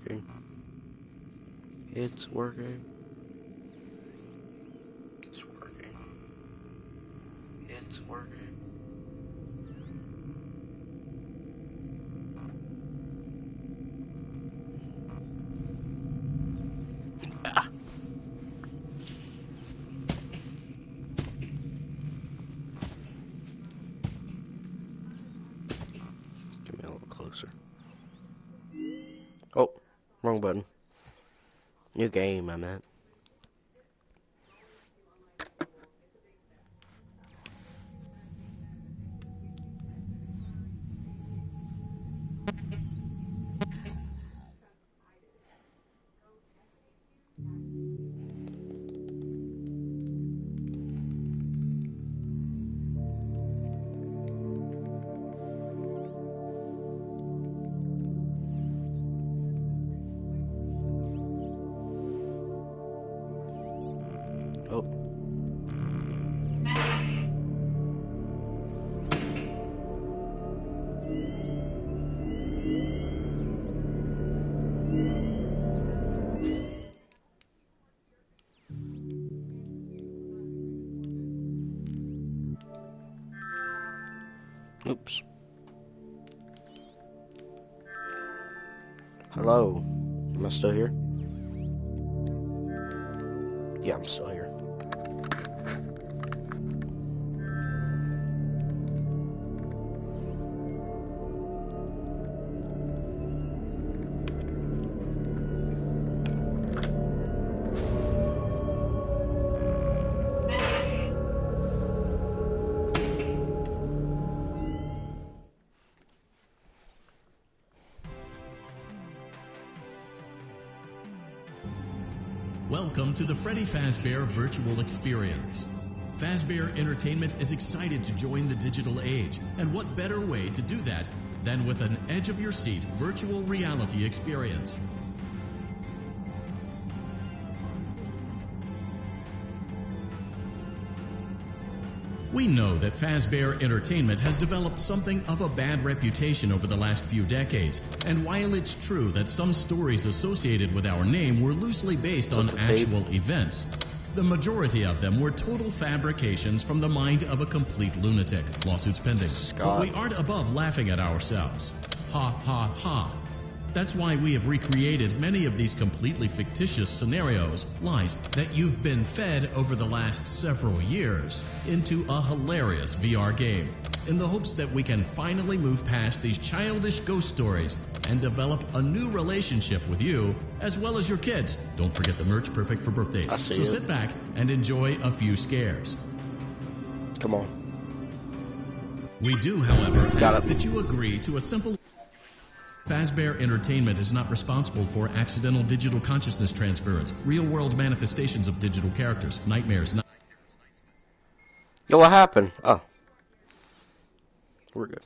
working. It's working. It's working. It's working. Ah. Get me a little closer. Oh, wrong button. New game, I meant. Oh. Oops. Hello. Am I still here? Yeah, I'm still here. Welcome to the Freddy Fazbear Virtual Experience. Fazbear Entertainment is excited to join the digital age, and what better way to do that than with an edge-of-your-seat virtual reality experience. We know that Fazbear Entertainment has developed something of a bad reputation over the last few decades, and while it's true that some stories associated with our name were loosely based on actual events, the majority of them were total fabrications from the mind of a complete lunatic. Lawsuits pending. But we aren't above laughing at ourselves. Ha ha ha. That's why we have recreated many of these completely fictitious scenarios, lies that you've been fed over the last several years, into a hilarious VR game, in the hopes that we can finally move past these childish ghost stories and develop a new relationship with you, as well as your kids. Don't forget the merch, perfect for birthdays. So sit back and enjoy a few scares. Come on. We do, however, ask that you agree to a simple... Fazbear Entertainment is not responsible for accidental digital consciousness transference, real-world manifestations of digital characters, nightmares... Yo, what happened? Oh. We're good.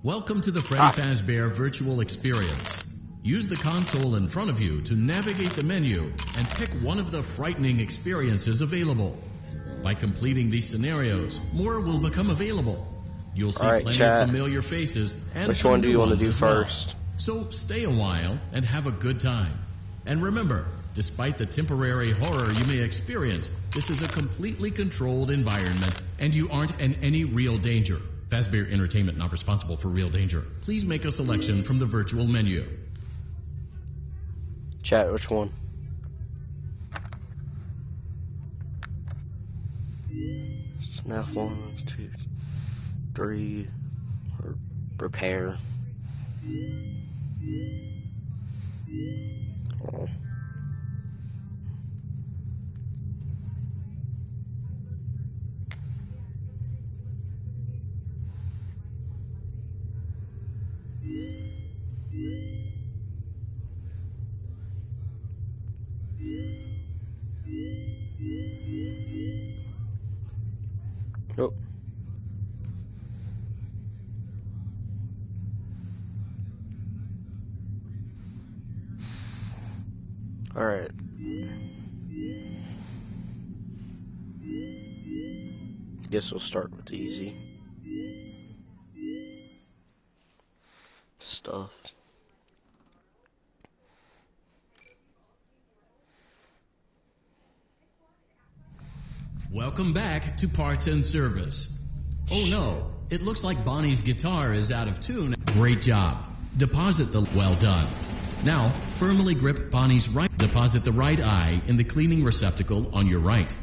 Welcome to the Freddy Fazbear Virtual Experience. Use the console in front of you to navigate the menu and pick one of the frightening experiences available. By completing these scenarios, more will become available. You'll see plenty of familiar faces and which one do you want to do first? Well. So stay a while and have a good time. And remember, despite the temporary horror you may experience, this is a completely controlled environment and you aren't in any real danger. Fazbear Entertainment not responsible for real danger. Please make a selection from the virtual menu. Chat, which one? Snap 1, 2, 3, or repair. Oh. Oh. Alright. Guess we'll start with easy. stuff. Welcome back to Parts and Service. Oh no, it looks like Bonnie's guitar is out of tune. Great job. Deposit the... Well done. Now, firmly grip Bonnie's right... Deposit the right eye in the cleaning receptacle on your right.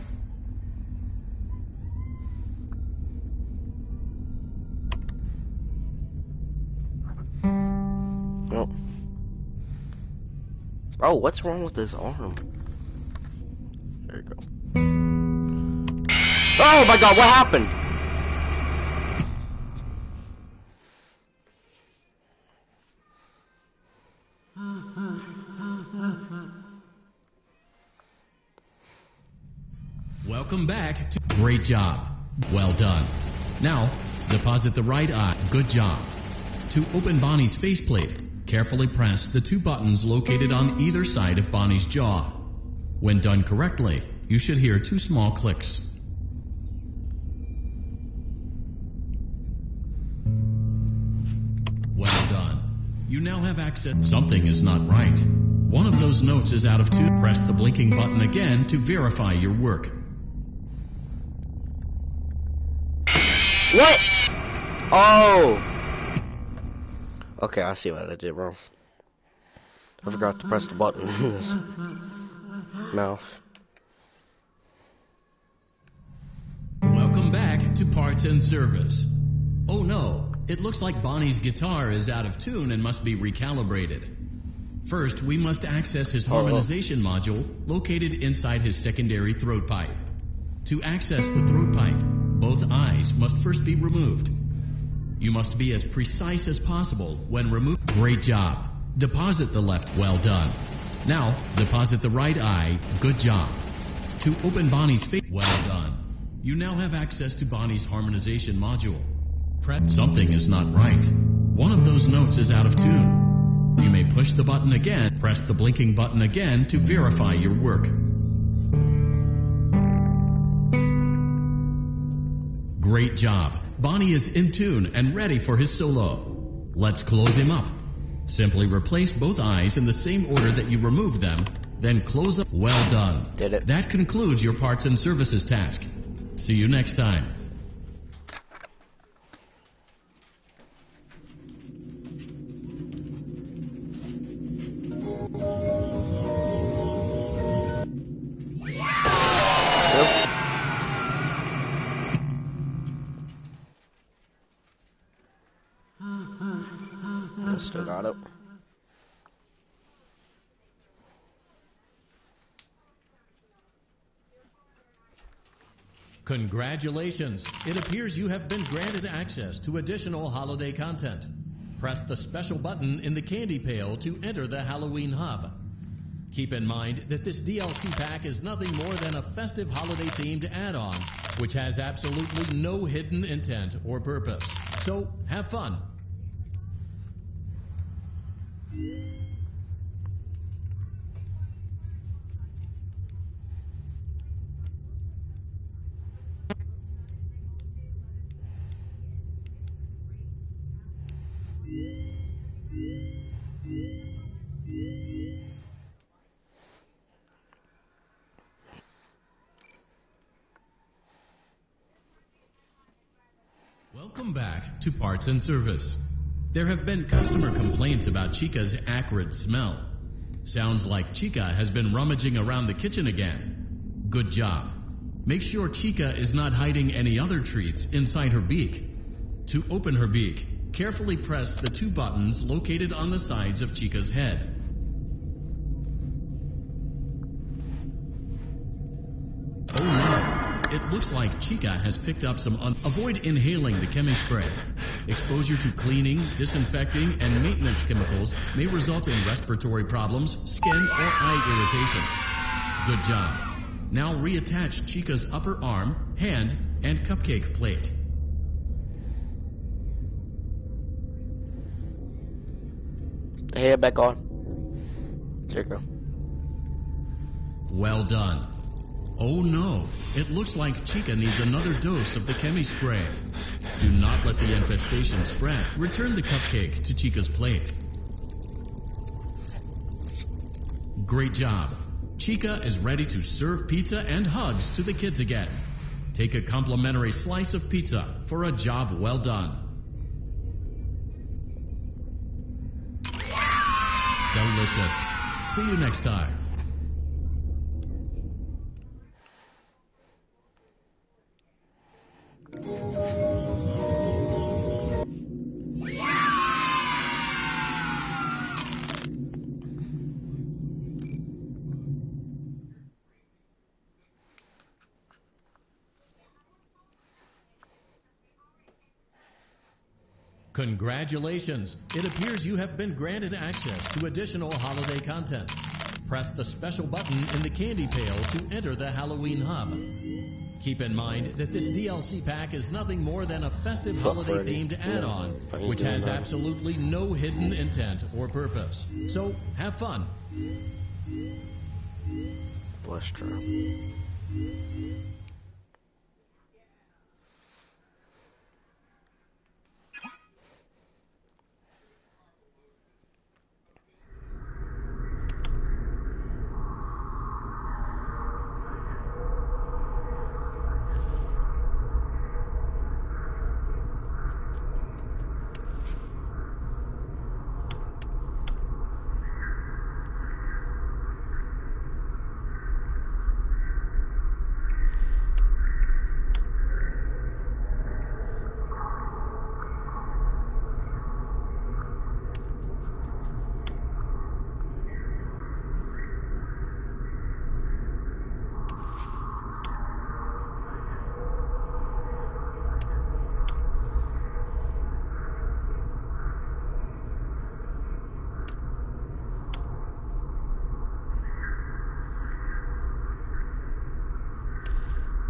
Oh. Oh, what's wrong with this arm? There you go. Oh my god, what happened? Welcome back to... Great job. Well done. Now, deposit the right eye. Good job. To open Bonnie's faceplate, carefully press the two buttons located on either side of Bonnie's jaw. When done correctly, you should hear two small clicks. Well done. You now have access. Something is not right. One of those notes is out of tune. Press the blinking button again to verify your work. What? Oh. Okay, I see what I did wrong. I forgot to press the button in his mouth. Welcome back to Parts and Service. Oh no, it looks like Bonnie's guitar is out of tune and must be recalibrated. First, we must access his harmonization module located inside his secondary throat pipe. To access the throat pipe, both eyes must first be removed. You must be as precise as possible when removing. Great job. Deposit the left. Well done. Now, deposit the right eye. Good job. To open Bonnie's face. Well done. You now have access to Bonnie's harmonization module. Press. Something is not right. One of those notes is out of tune. You may push the button again. Press the blinking button again to verify your work. Great job. Bonnie is in tune and ready for his solo. Let's close him up. Simply replace both eyes in the same order that you removed them, then close up. Well done. Did it. That concludes your parts and services task. See you next time. Still got it. Congratulations! It appears you have been granted access to additional holiday content. Press the special button in the candy pail to enter the Halloween hub. Keep in mind that this DLC pack is nothing more than a festive holiday-themed add-on, which has absolutely no hidden intent or purpose. So, have fun! Welcome back to Parts and Service. There have been customer complaints about Chica's acrid smell. Sounds like Chica has been rummaging around the kitchen again. Good job. Make sure Chica is not hiding any other treats inside her beak. To open her beak, carefully press the two buttons located on the sides of Chica's head. Oh no! It looks like Chica has picked up some Avoid inhaling the chemi-spray. Exposure to cleaning, disinfecting, and maintenance chemicals may result in respiratory problems, skin, or eye irritation. Good job. Now reattach Chica's upper arm, hand, and cupcake plate. The hair back on. There you go. Well done. Oh no, it looks like Chica needs another dose of the chemi spray. Do not let the infestation spread. Return the cupcake to Chica's plate. Great job. Chica is ready to serve pizza and hugs to the kids again. Take a complimentary slice of pizza for a job well done. Delicious. See you next time. Congratulations! It appears you have been granted access to additional holiday content. Press the special button in the candy pail to enter the Halloween hub. Keep in mind that this DLC pack is nothing more than a festive holiday-themed add-on, which has absolutely no hidden intent or purpose. So, have fun! Blastro.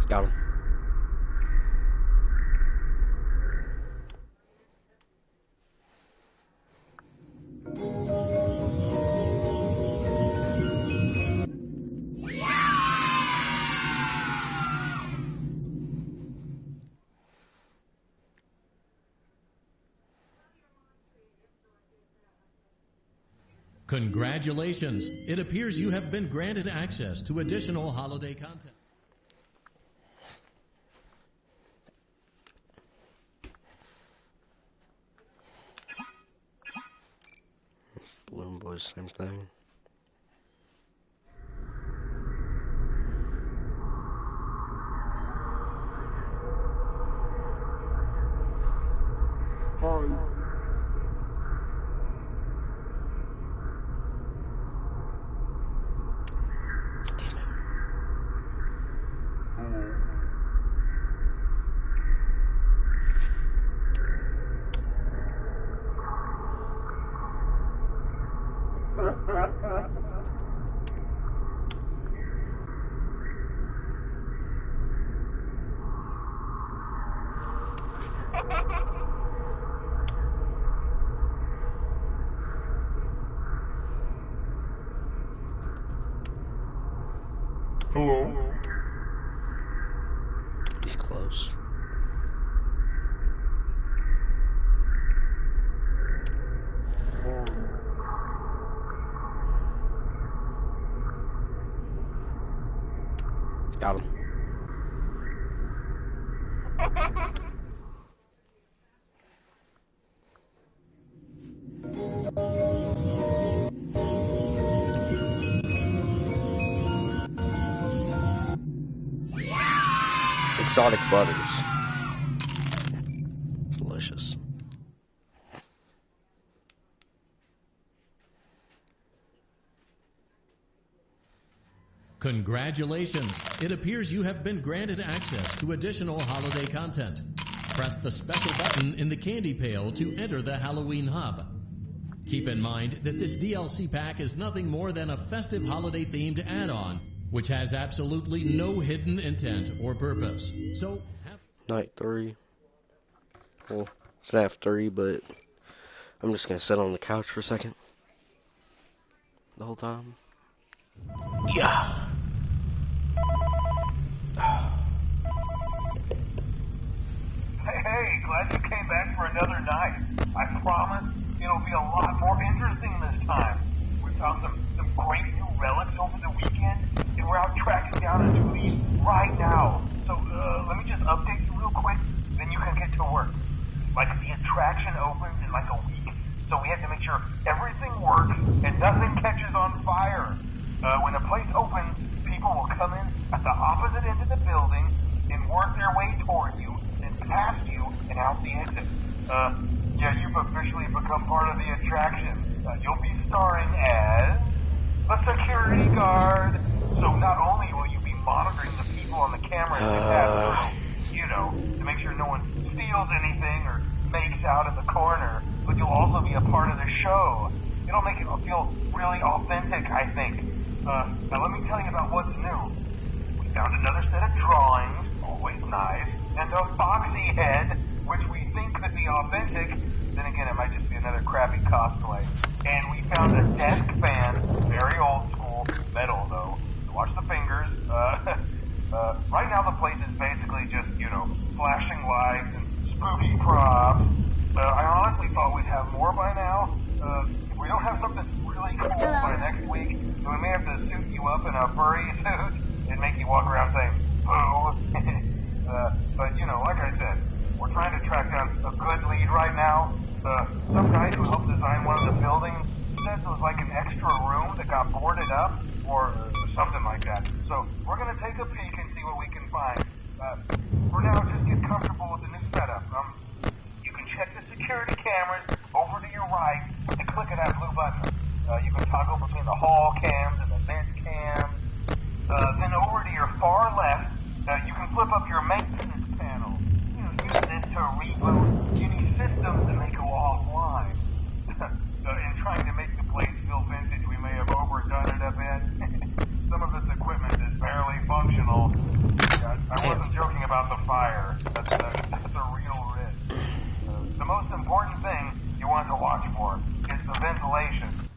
Got him. Congratulations! It appears you have been granted access to additional holiday content. Balloon Boys, same thing. Hello? He's close. Got him. Exotic butters. Delicious. Congratulations! It appears you have been granted access to additional holiday content. Press the special button in the candy pail to enter the Halloween hub. Keep in mind that this DLC pack is nothing more than a festive holiday-themed add-on, which has absolutely no hidden intent or purpose. So, Night 3. Well, it's half 3, but I'm just gonna sit on the couch for a second. The whole time. Yeah. glad you came back for another night. I promise it'll be a lot more interesting this time. We found some great new relics over the weekend, and we're out tracking down a new lead right now. So let me just update you real quick, then you can get to work. Like, the attraction opens in like a week, so we have to make sure everything works and nothing catches on fire. When the place opens, people will come in at the opposite end of the building and work their way toward you, then past you, and out the exit. Yeah, you've officially become part of the attraction. You'll be starring as a security guard. So not only will you be monitoring the people on the cameras that pass through, to make sure no one steals anything or makes out in the corner, but you'll also be a part of the show. It'll make it feel really authentic, I think. Now let me tell you about what's new. We found another set of drawings, always nice, and a foxy head, which we think could be authentic. Then again, it might just be another crappy cosplay. And we found a desk fan, very old school, metal though. So watch the fingers. Right now the place is basically just, flashing lights and spooky props. I honestly thought we'd have more by now. If we don't have something really cool by next week, then we may have to suit you up in a furry suit and make you walk around saying, boo. But, like I said, we're trying to track down a good lead right now. Some guy who helped design one of the buildings says it was like an extra room that got boarded up or something like that. So we're going to take a peek and see what we can find. For now, just get comfortable with the new setup. You can check the security cameras over to your right with the click of that blue button. You can toggle between the hall cams and the vent cams. Then over to your far left, you can flip up your maintenance panel. Use this to reboot any systems that may go offline. In trying to make the place feel vintage, we may have overdone it a bit. Some of this equipment is barely functional. I wasn't joking about the fire. That's a real risk. The most important thing you want to watch for is the ventilation.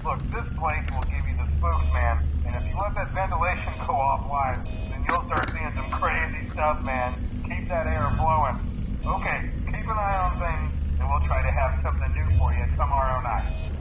Look, this place will give you the spooks, man. And if you let that ventilation go offline, then you'll start seeing some crazy stuff, man. Keep that air blowing. Okay, keep an eye on things, and we'll try to have something new for you tomorrow night.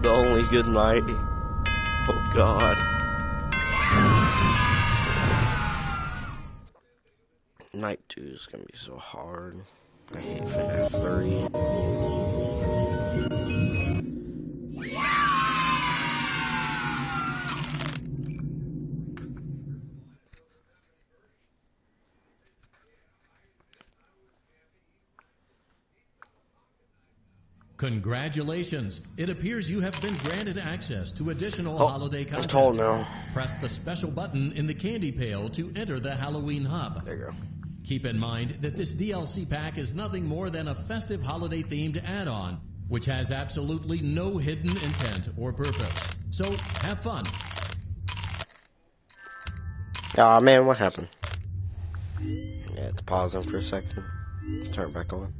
The only good night. Oh God. Night 2 is gonna be so hard. I hate FNAF 3. Congratulations! It appears you have been granted access to additional holiday content. I'm told now. Press the special button in the candy pail to enter the Halloween hub. There you go. Keep in mind that this DLC pack is nothing more than a festive holiday-themed add-on, which has absolutely no hidden intent or purpose. So, have fun. Aw, man, what happened? Yeah, it's pausing for a second. Turn it back on.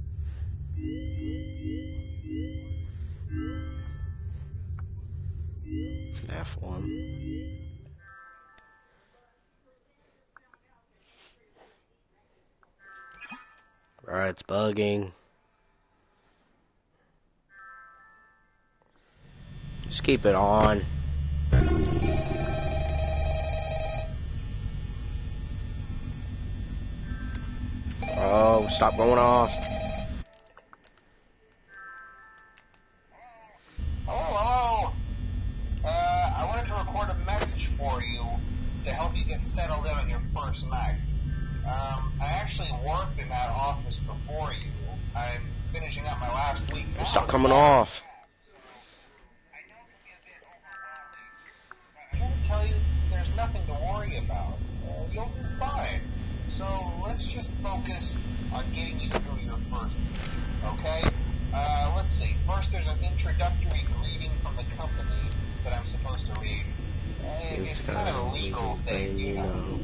F1. Alright, it's bugging. Just keep it on. Oh, stop going off. Hello. I wanted to record a message for you to help you get settled in on your first night. I actually worked in that office before you. I'm finishing up my last week now. Stop coming off. I gotta tell you, there's nothing to worry about. You'll be fine. So let's just focus on getting you through your first week, okay? Let's see. First, there's an introductory greeting from the company that I'm supposed to read. It's kind of a legal thing, you know.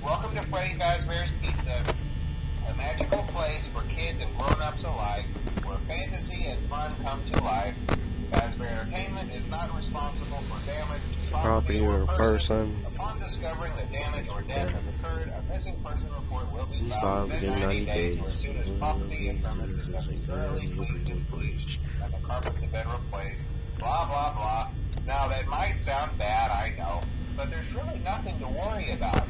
Welcome to Freddy Fazbear's Pizza, a magical place for kids and grown-ups alike, where fantasy and fun come to life. Fazbear Entertainment is not responsible for damage to property or person. Upon discovering that damage or death has occurred, a missing person report will be filed within 90 days or as soon as property and premises have been thoroughly cleaned and bleached, and the carpets have been replaced. Blah, blah, blah. Now, that might sound bad, I know, but there's really nothing to worry about.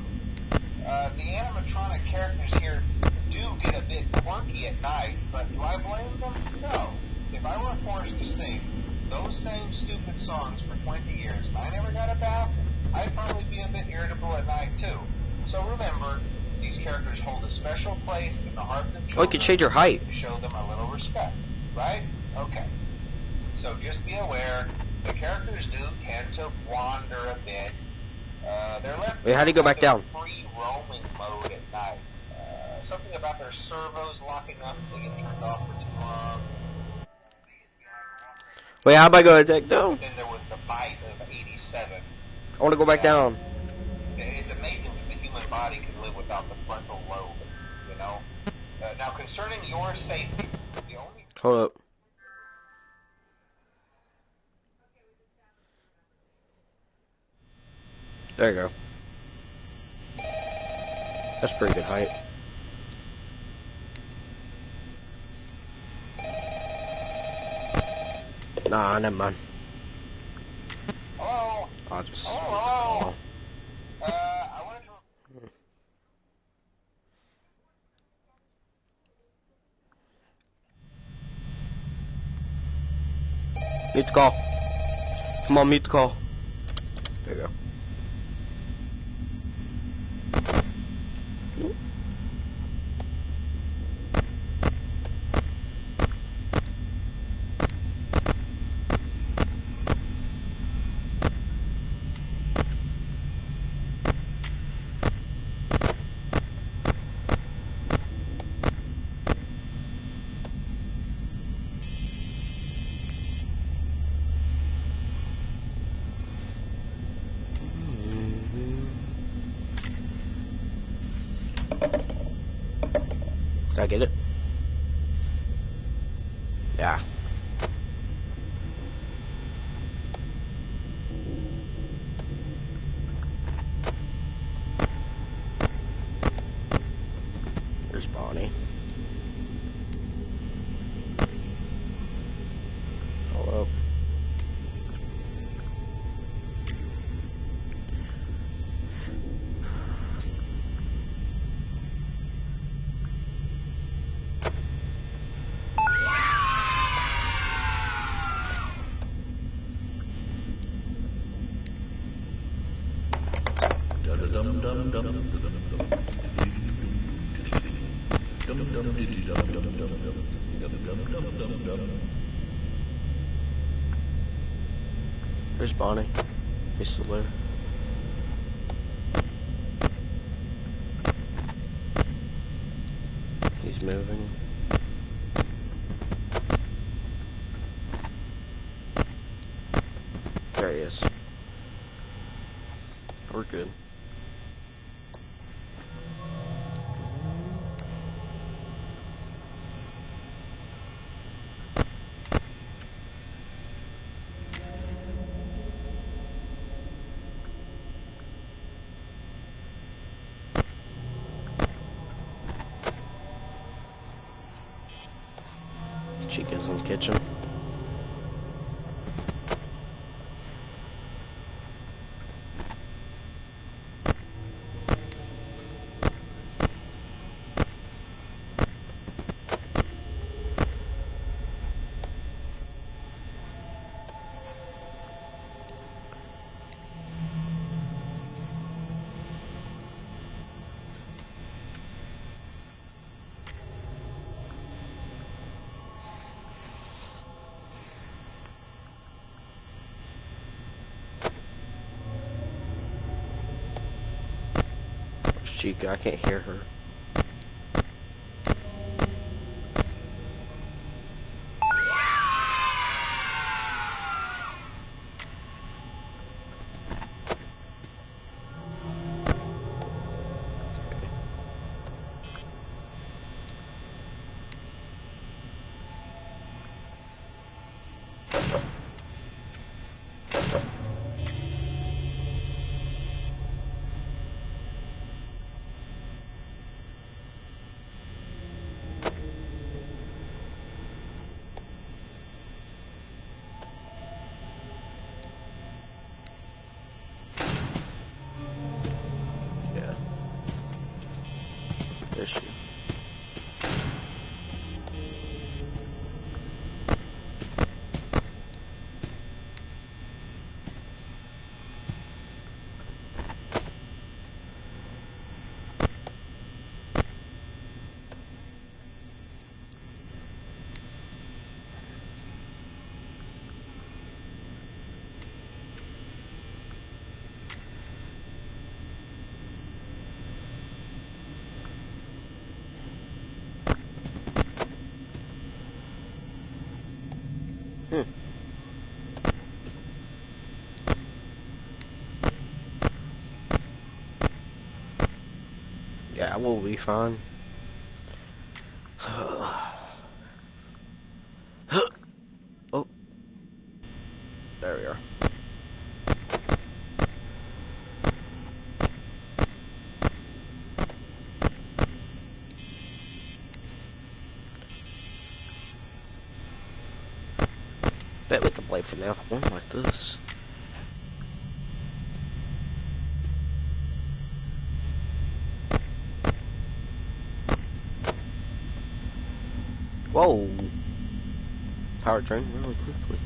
The animatronic characters here do get a bit quirky at night, but do I blame them? No. If I were forced to sing those same stupid songs for 20 years and I never got a bath, I'd probably be a bit irritable at night, too. So remember, these characters hold a special place in the hearts of children. Oh, you can change your height. To show them a little respect, right? Okay. So just be aware, the characters do tend to wander a bit. They're left. Wait, how do you go back down? Free roaming mode at night. Something about their servos locking up if they get turned off for too long. Wait, how am I going back down? Then there was the bite of 87. I want to go back down. It's amazing that the human body can live without the frontal lobe, you know? Now, concerning your safety, the only... Hold up. There you go. That's pretty good height. Nah, never mind. Hello? I'll just... Hello? I wanted to... Mute the call. Come on, mute the call. There you go. Did I get it? Yeah. There's Bonnie. Hello. There's Bonnie. He's still there. He's moving. We're good. Chica's in the kitchen. Chica, I can't hear her. Issue. Yeah, we'll be fine. Oh, there we are. Bet we can play for now one like this. Whoa! Power drain really quickly.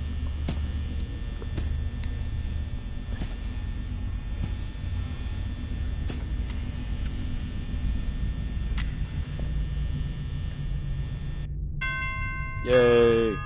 Yay!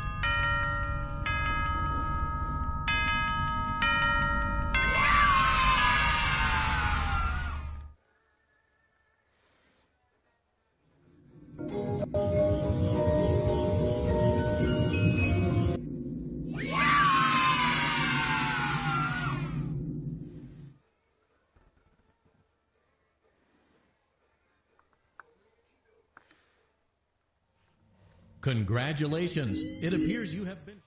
Congratulations. It appears you have been...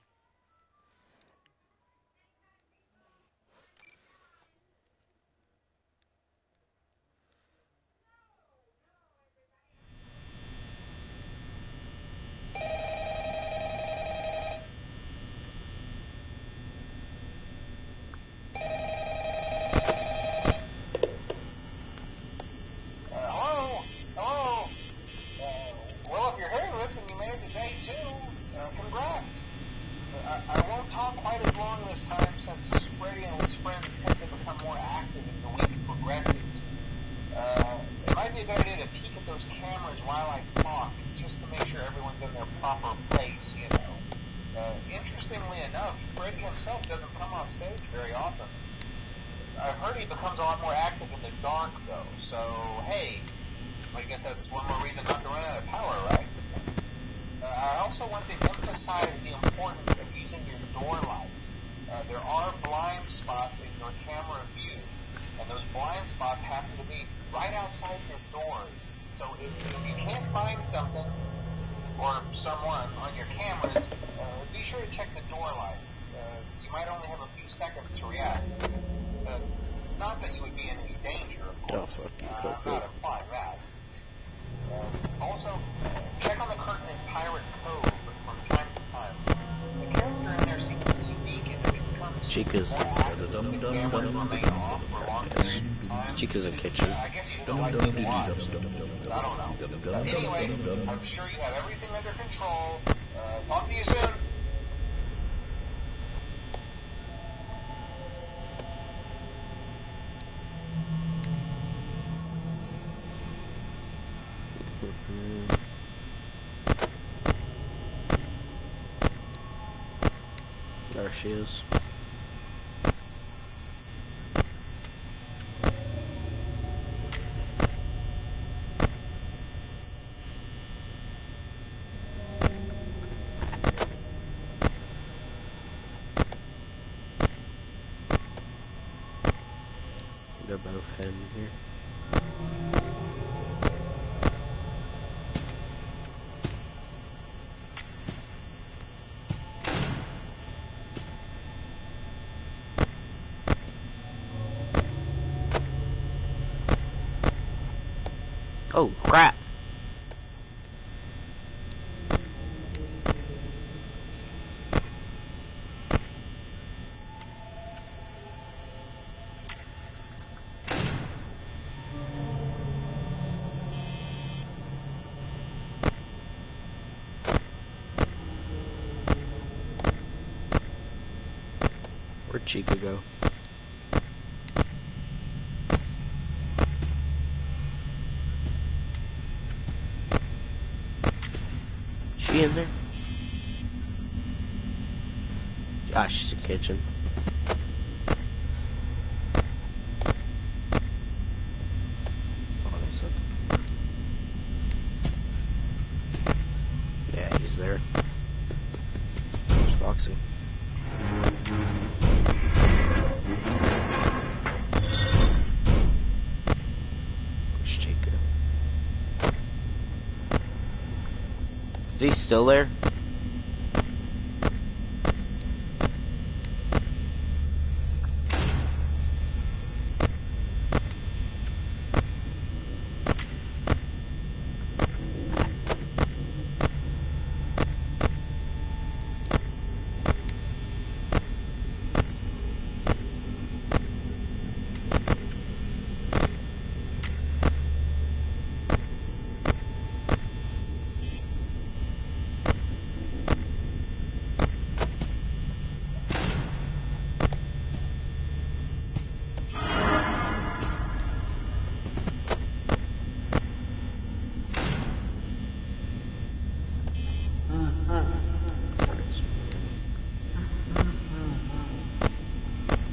Well, if you're hearing this and you made it to day 2, congrats. I won't talk quite as long this time since Freddy and his friends tend to become more active as the week progresses. It might be a good idea to peek at those cameras while I talk, just to make sure everyone's in their proper place, you know. Interestingly enough, Freddy himself doesn't come off stage very often. I've heard he becomes a lot more active in the dark, though, so hey, I guess that's one more reason not to run out of power, right? I also want to emphasize the importance of using your door lights. There are blind spots in your camera view. and those blind spots happen to be right outside your doors. So if you can't find something or someone on your cameras, be sure to check the door light. You might only have a few seconds to react. Not that you would be in any danger, of course. Oh, fuck you, I'm Coco. not implying that. Also, check on the curtain in Pirate Cove from time to time. The character in there seems unique and it becomes Chica's more active if the cameras remain off for long periods of time. Chica's a kitchen. I guess you don't like being watched. I don't know. Anyway, I'm sure you have everything under control. Talk to you soon. There she is. They're both heading here. Oh, crap. Where'd Chica go? She in there? Ah, she's in the kitchen. Hold on a second. Yeah, he's there. There's Foxy. Where's Chica? Is he still there?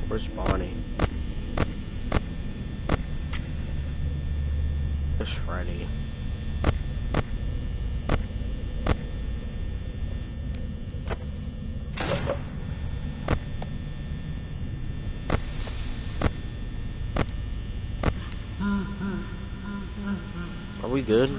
Where's Bonnie? There's Freddy. Are we good?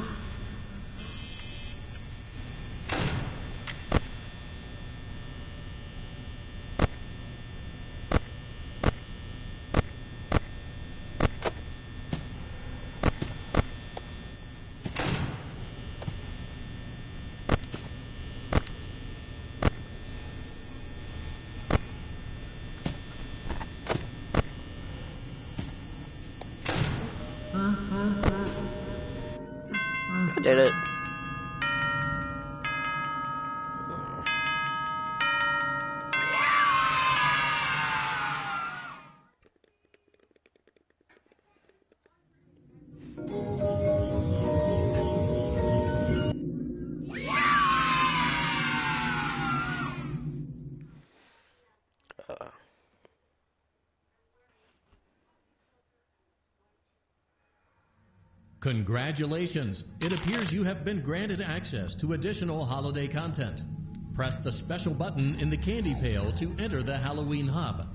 I did it. Congratulations! It appears you have been granted access to additional holiday content. Press the special button in the candy pail to enter the Halloween hub.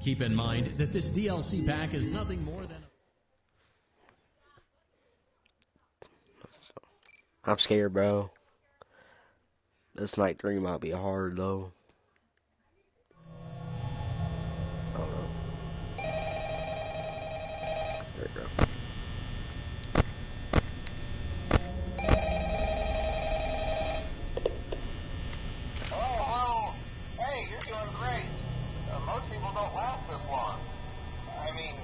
Keep in mind that this DLC pack is nothing more than I'm scared, bro. This night 3 might be hard, though. I don't know. There you go. Oh, hey, you're doing great. Most people don't last this long. I mean,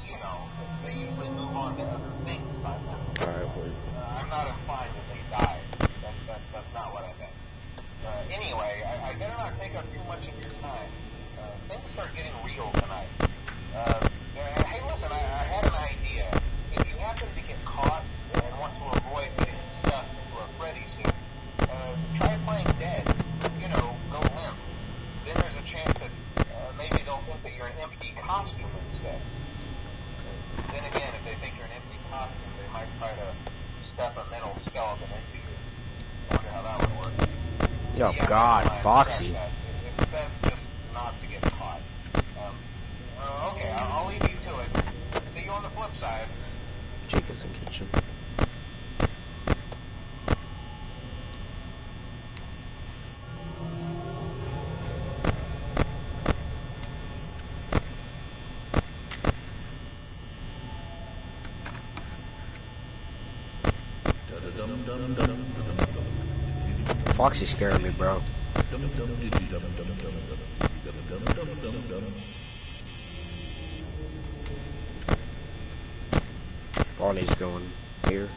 you know, they usually move on to other things by then. Alright, wait. I'm not implying that they died. That's not what I meant. Anyway, I better not take up too much of your time. Things start getting real tonight. Hey, listen, I had an idea. If you happen to get caught and want to avoid getting stuffed into a Freddy suit, try playing dead. You know, go limp. Then there's a chance that maybe they'll think that you're an empty costume instead. Then again, if they think you're an empty costume, they might try to stuff a metal skeleton into you. I wonder how that would work. Oh, Yeah, God, never mind. Foxy. Scratch that. It's best just not to get caught. Okay, I'll leave you to it. See you on the flip side. Chica's in kitchen. Foxy's scaring me, bro. Bonnie's going here.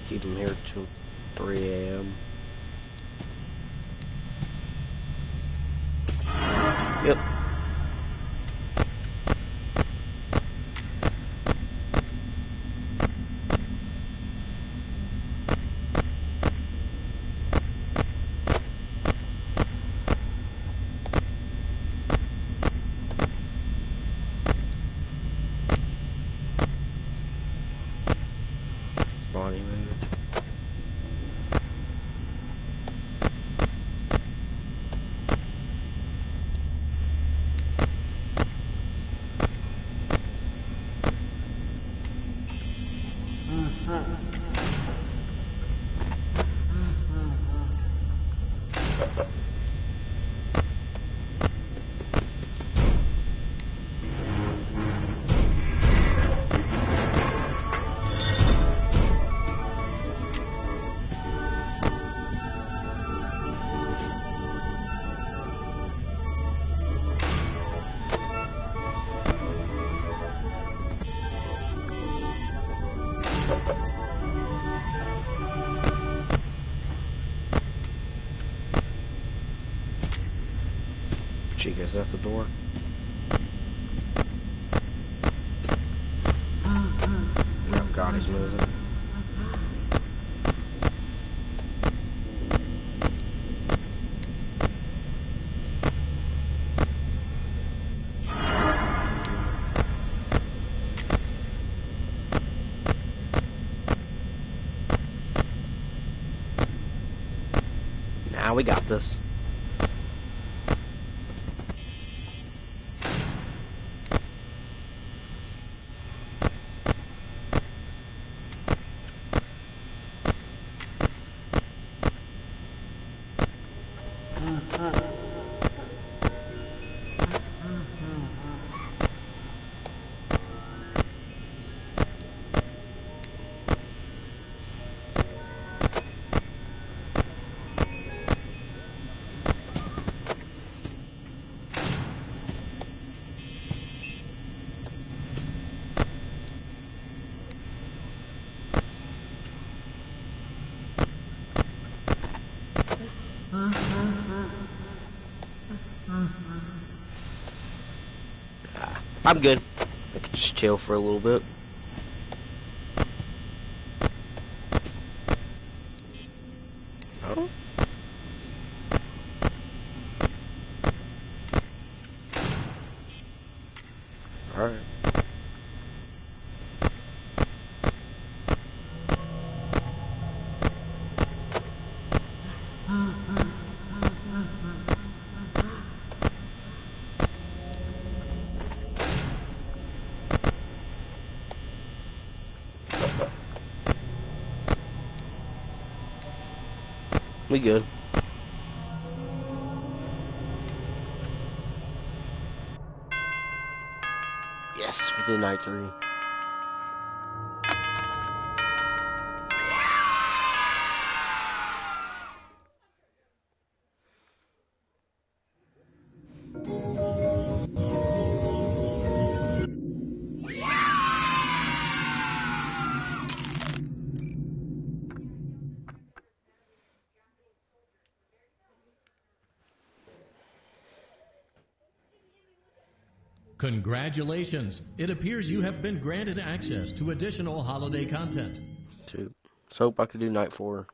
Keep him here till 3 a.m. Yep. Bonnie moved. Chica's at the door. Oh God, he's moving. Now we got this. I'm good. I could just chill for a little bit. Oh. Alright. We good. Yes, we did night 3. Congratulations! It appears you have been granted access to additional holiday content. 2. So hope I could do night 4.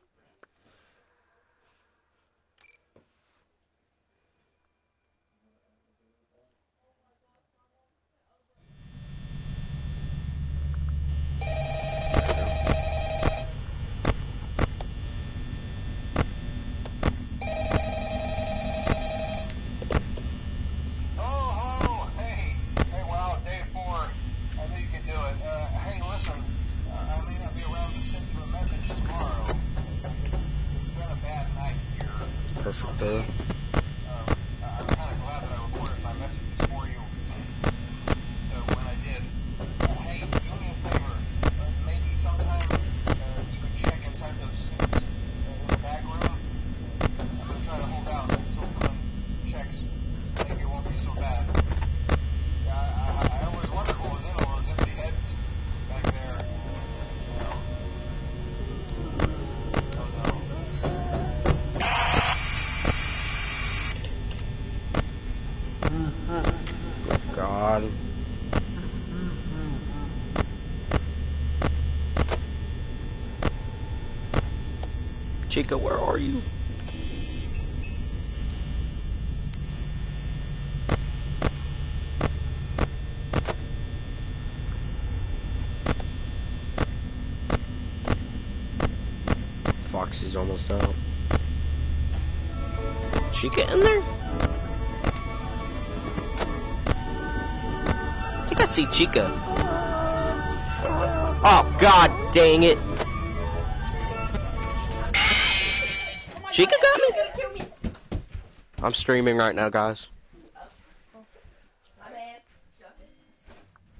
Perfect there. I'm kind of glad that I recorded my messages for you when I did. Hey, do me a favor. Maybe sometime you could check inside those suits in the back room. I'm going to try to hold out until someone checks. Maybe it won't be so bad. I always wondered what was in all those empty heads back there. God. Chica, where are you? Foxy's almost out. Chica in there? I think I see Chica. Oh, God dang it. Chica got me? I'm streaming right now, guys.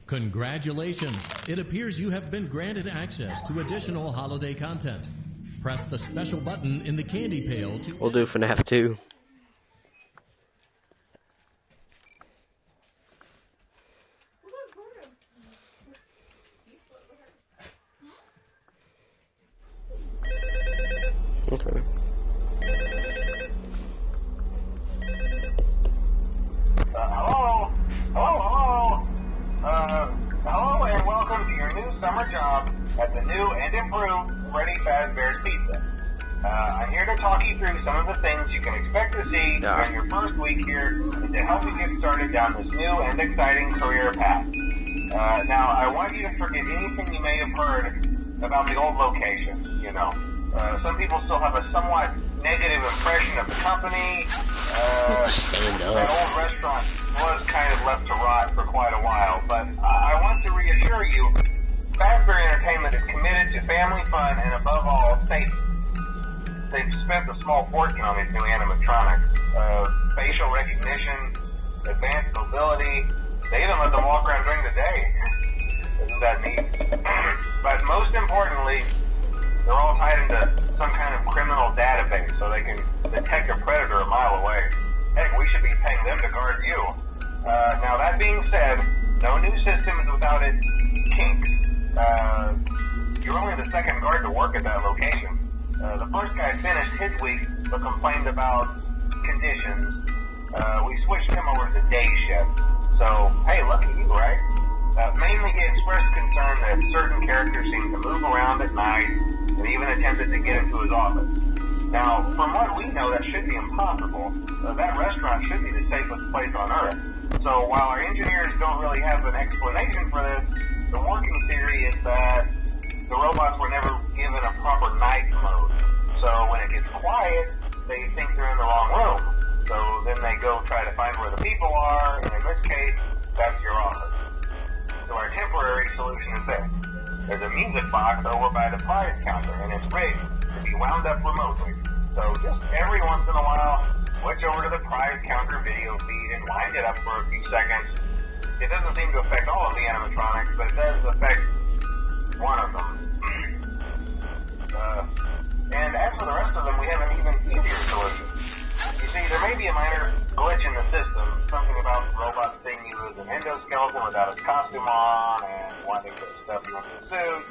Congratulations! It appears you have been granted access to additional holiday content. Press the special button in the candy pail to... We'll do FNAF 2. Okay. Hello, and welcome to your new summer job at the new and improved Freddy Fazbear's Pizza. I'm here to talk you through some of the things you can expect to see during your first week here and to help you get started down this new and exciting career path. Now, I want you to forget anything you may have heard about the old location, you know. Some people still have a somewhat negative impression of the company. That old restaurant was kind of left to rot for quite a while, but I want to reassure you, Fazbear Entertainment is committed to family fun and above all, safety. They've spent a small fortune on these new animatronics. Facial recognition, advanced mobility, they even let them walk around during the day. Isn't that neat? But most importantly, they're all tied into some kind of criminal database so they can detect a predator a mile away. Heck, we should be paying them to guard you. Now that being said, no new system is without its kinks. You're only the second guard to work at that location. The first guy finished his week but complained about conditions. We switched him over to day shift. So, hey, lucky you, right? Mainly he expressed concern that certain characters seem to move around at night and even attempted to get into his office. Now, from what we know, that should be impossible. That restaurant should be the safest place on Earth. So while our engineers don't really have an explanation for this, the working theory is that the robots were never given a proper night mode. So when it gets quiet, they think they're in the wrong room. So then they go try to find where the people are, and in this case, that's your office. So our temporary solution is this. There's a music box over by the prize counter, and it's rigged to be wound up remotely. So just every once in a while, switch over to the prize counter video feed and wind it up for a few seconds. It doesn't seem to affect all of the animatronics, but it does affect one of them. And as for the rest of them, we have an even easier solution. You see, there may be a minor glitch in the system, something about the robot seeing you as an endoskeleton without its costume on and wanting to stuff you into a suit.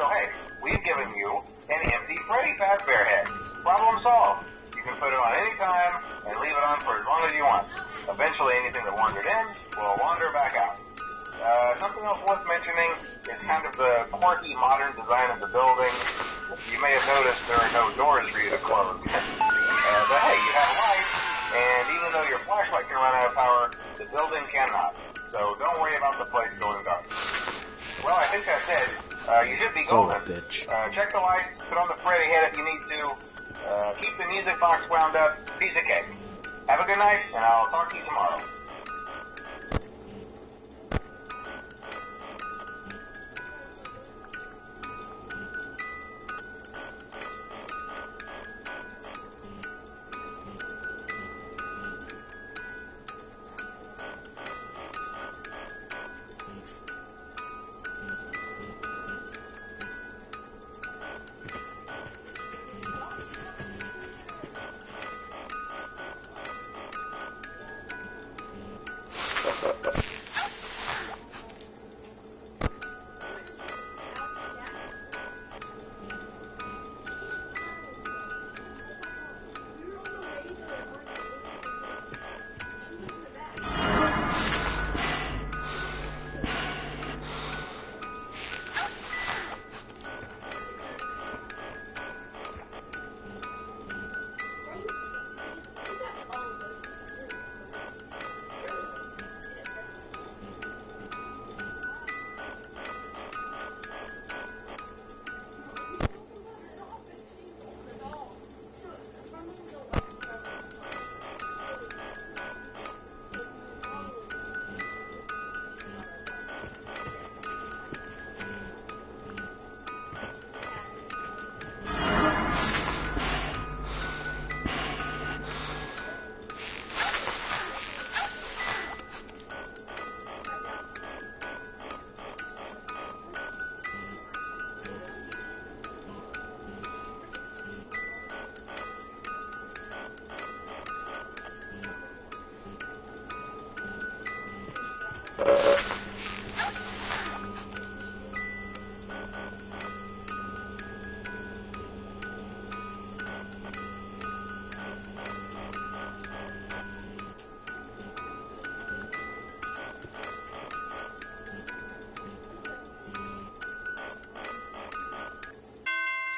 So hey, we've given you an empty Freddy Fazbear head. Problem solved. You can put it on any time and leave it on for as long as you want. Eventually anything that wandered in will wander back out. Something else worth mentioning is kind of the quirky modern design of the building. You may have noticed there are no doors for you to close. But hey, you have lights, and even though your flashlight can run out of power, the building cannot. So don't worry about the place going dark. Well, I think that's it. You should be golden. Bitch. Check the lights, put on the Freddy head if you need to. Keep the music box wound up. Piece of cake. Have a good night, and I'll talk to you tomorrow.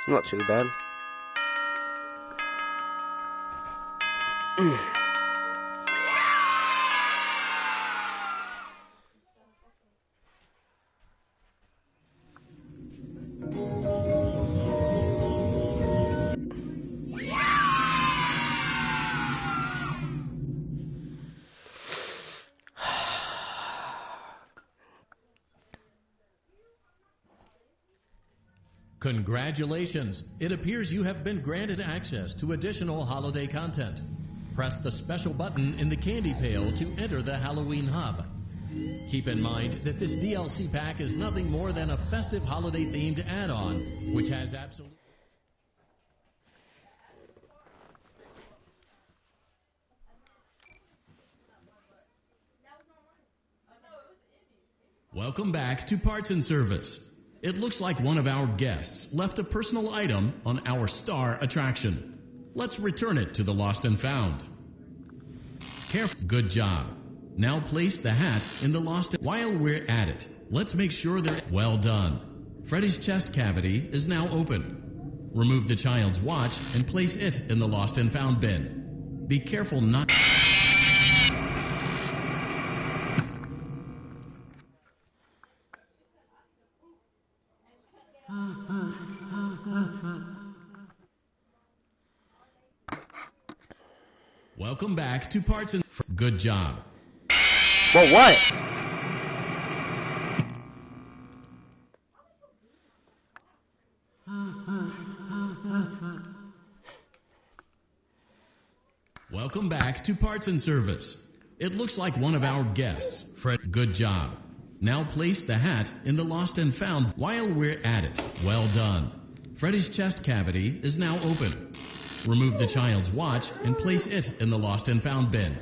Not too bad. Congratulations! It appears you have been granted access to additional holiday content. Press the special button in the candy pail to enter the Halloween Hub. Keep in mind that this DLC pack is nothing more than a festive holiday-themed add-on, which has absolutely... Welcome back to Parts and Service. It looks like one of our guests left a personal item on our star attraction. Let's return it to the Lost and Found. Careful. Good job. Now place the hat in the Lost and... While we're at it, let's make sure they're... Well done. Freddy's chest cavity is now open. Remove the child's watch and place it in the Lost and Found bin. Be careful not... Welcome back to Parts and... Good job. Well, what? Welcome back to Parts and Service. It looks like one of our guests, Fred. Good job. Now place the hat in the lost and found while we're at it. Well done. Freddy's chest cavity is now open. Remove the child's watch and place it in the lost and found bin.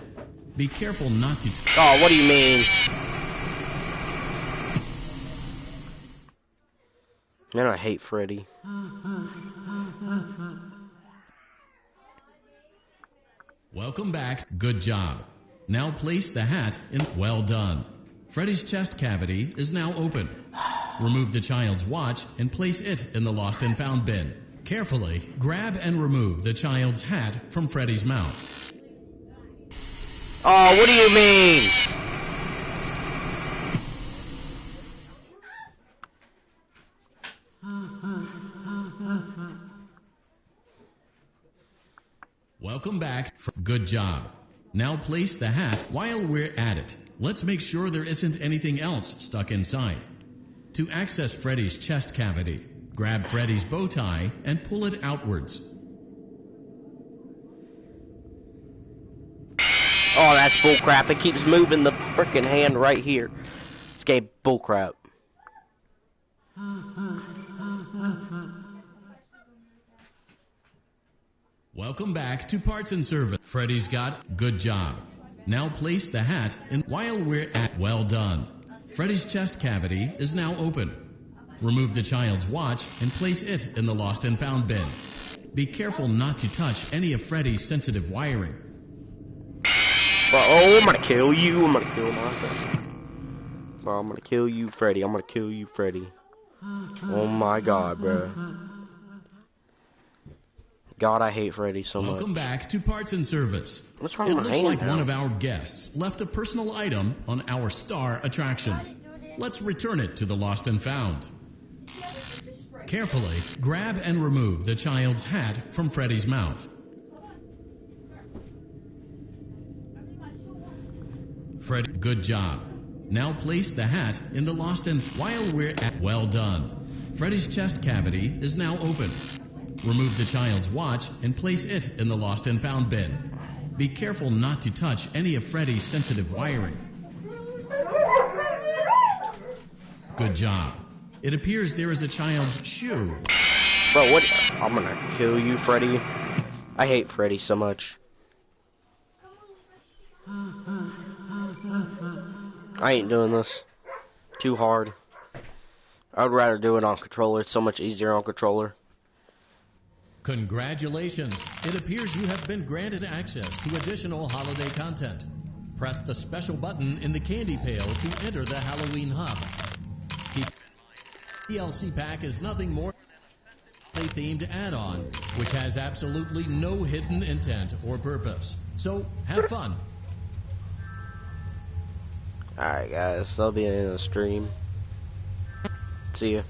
Be careful not to... Oh, what do you mean? Man, I hate Freddy. Welcome back. Good job. Now place the hat in... Well done. Freddy's chest cavity is now open. Remove the child's watch and place it in the lost and found bin. Carefully grab and remove the child's hat from Freddy's mouth. Oh, what do you mean? Welcome back. Good job. Now place the hat while we're at it. Let's make sure there isn't anything else stuck inside. To access Freddy's chest cavity, grab Freddy's bow tie and pull it outwards. Oh, that's bullcrap. It keeps moving the frickin' hand right here. This game bullcrap. Welcome back to Parts and Service. Freddy's got good job. Now place the hat in while we're at... Well done. Freddy's chest cavity is now open. Remove the child's watch and place it in the lost and found bin. Be careful not to touch any of Freddy's sensitive wiring. Bro, oh, I'm gonna kill you. I'm gonna kill myself. Bro, I'm gonna kill you, Freddy. I'm gonna kill you, Freddy. Oh my god, bro. God, I hate Freddy so much. Welcome back to Parts and Service. What's wrong It with my looks hand like now? one of our guests left a personal item on our star attraction. Let's return it to the lost and found. Carefully grab and remove the child's hat from Freddy's mouth. Freddy, good job. Now place the hat in the lost and while we're at... Well done. Freddy's chest cavity is now open. Remove the child's watch and place it in the lost and found bin. Be careful not to touch any of Freddy's sensitive wiring. Good job. It appears there is a child's shoe. Bro, what? I'm gonna kill you, Freddy. I hate Freddy so much. I ain't doing this. Too hard. I would rather do it on controller. It's so much easier on controller. Congratulations! It appears you have been granted access to additional holiday content. Press the special button in the candy pail to enter the Halloween hub. Keep in mind, DLC pack is nothing more than a festive themed add-on, which has absolutely no hidden intent or purpose. So, have fun. Alright guys, that'll be the end of the stream. See ya.